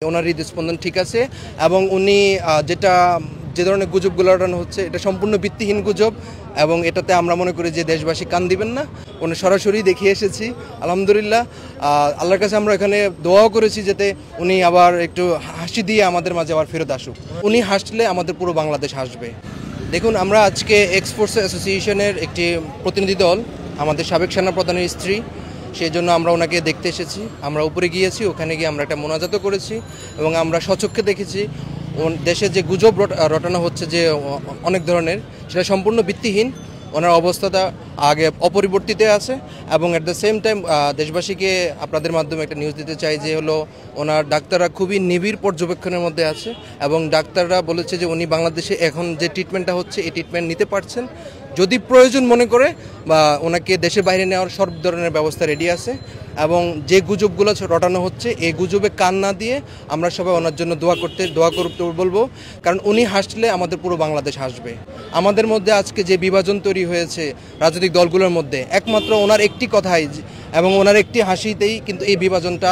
ওনার হৃদস্পন্দন ঠিক আছে এবং উনি যে ধরনের গুজবগুলো ওঠানো হচ্ছে এটা সম্পূর্ণ ভিত্তিহীন গুজব এবং এটাতে আমরা মনে করি যে দেশবাসী কান দিবেন না। উনি সরাসরি দেখিয়ে এসেছি আলহামদুলিল্লাহ। আল্লাহর কাছে আমরা এখানে দোয়াও করেছি যাতে উনি আবার একটু হাসি দিয়ে আমাদের মাঝে আবার ফেরত আসুক। উনি হাসলে আমাদের পুরো বাংলাদেশ হাসবে। দেখুন, আমরা আজকে এক্সপোর্টস অ্যাসোসিয়েশনের একটি প্রতিনিধি দল, আমাদের সাবেক সেনাপ্রধানের স্ত্রী, সেই জন্য আমরা ওনাকে দেখতে এসেছি। আমরা উপরে গিয়েছি, ওখানে গিয়ে আমরা একটা মোনাজাতও করেছি এবং আমরা স্বচক্ষে দেখেছি দেশে যে গুজব রটানো হচ্ছে যে অনেক ধরনের, সেটা সম্পূর্ণ ভিত্তিহীন। ওনার অবস্থাটা আগে অপরিবর্তিত আছে এবং অ্যাট দ্য সেম টাইম দেশবাসীকে আপনাদের মাধ্যমে একটা নিউজ দিতে চাই যে হলো ওনার ডাক্তাররা খুবই নিবিড় পর্যবেক্ষণের মধ্যে আছে এবং ডাক্তাররা বলেছে যে উনি বাংলাদেশে এখন যে ট্রিটমেন্টটা হচ্ছে এই ট্রিটমেন্ট নিতে পারছেন। যদি প্রয়োজন মনে করে বা ওনাকে দেশের বাইরে নেওয়ার সব ধরনের ব্যবস্থা রেডি আছে এবং যে গুজবগুলো রটানো হচ্ছে এই গুজবে কান না দিয়ে আমরা সবাই ওনার জন্য দোয়া করতে বলবো, কারণ উনি হাসলে আমাদের পুরো বাংলাদেশ হাসবে। আমাদের মধ্যে আজকে যে বিভাজন তৈরি হয়েছে রাজনৈতিক দলগুলোর মধ্যে, একমাত্র ওনার একটি কথাই এবং ওনার একটি হাসিতেই কিন্তু এই বিভাজনটা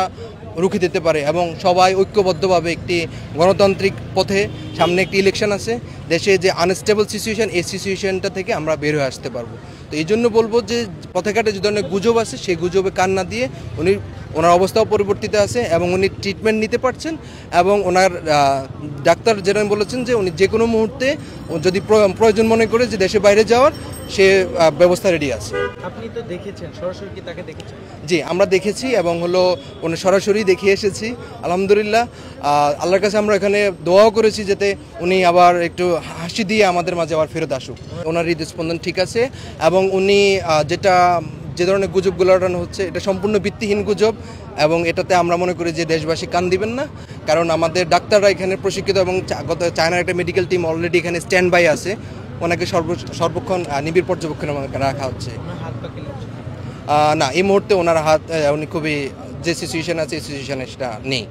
রুখে দিতে পারে এবং সবাই ঐক্যবদ্ধভাবে একটি গণতান্ত্রিক পথে, সামনে একটি ইলেকশন আছে, দেশে যে আনস্টেবল সিচুয়েশন এই সিচুয়েশনটা থেকে আমরা বের হয়ে আসতে পারবো। তো এই জন্য বলবো যে পথে ঘাটে যে ধরনের গুজব আছে সেই গুজবে কান না দিয়ে ওনার অবস্থাও পরিবর্তিত আছে এবং উনি ট্রিটমেন্ট নিতে পারছেন এবং ওনার ডাক্তার যেটা বলেছেন যে উনি যে কোনো মুহূর্তে যদি প্রয়োজন মনে করে যে দেশের বাইরে যাওয়ার সে ব্যবস্থা রেডি আছে। আপনি তো দেখেছেন, সরাসরি কি তাকে দেখেছেন? জি, আমরা দেখেছি এবং উনি সরাসরি দেখিয়ে এসেছি আলহামদুলিল্লাহ। আল্লাহর কাছে আমরা এখানে দোয়াও করেছি যাতে উনি আবার একটু হাসি দিয়ে আমাদের মাঝে আবার ফেরত আসুক। ওনার হৃদস্পন্দন ঠিক আছে এবং উনি যে ধরনের গুজবগুলো ওঠানো হচ্ছে এটা সম্পূর্ণ ভিত্তিহীন গুজব এবং এটাতে আমরা মনে করি যে দেশবাসী কান দিবেন না, কারণ আমাদের ডাক্তাররা এখানে প্রশিক্ষিত এবং চায়নার একটা মেডিকেল টিম অলরেডি এখানে স্ট্যান্ড বাই আছে। ওনাকে সর্বক্ষণ নিবিড় পর্যবেক্ষণে রাখা হচ্ছে। না, এই মুহূর্তে ওনার হাত, উনি খুবই যে সিচুয়েশন আছে এই সিচুয়েশনে সেটা নেই।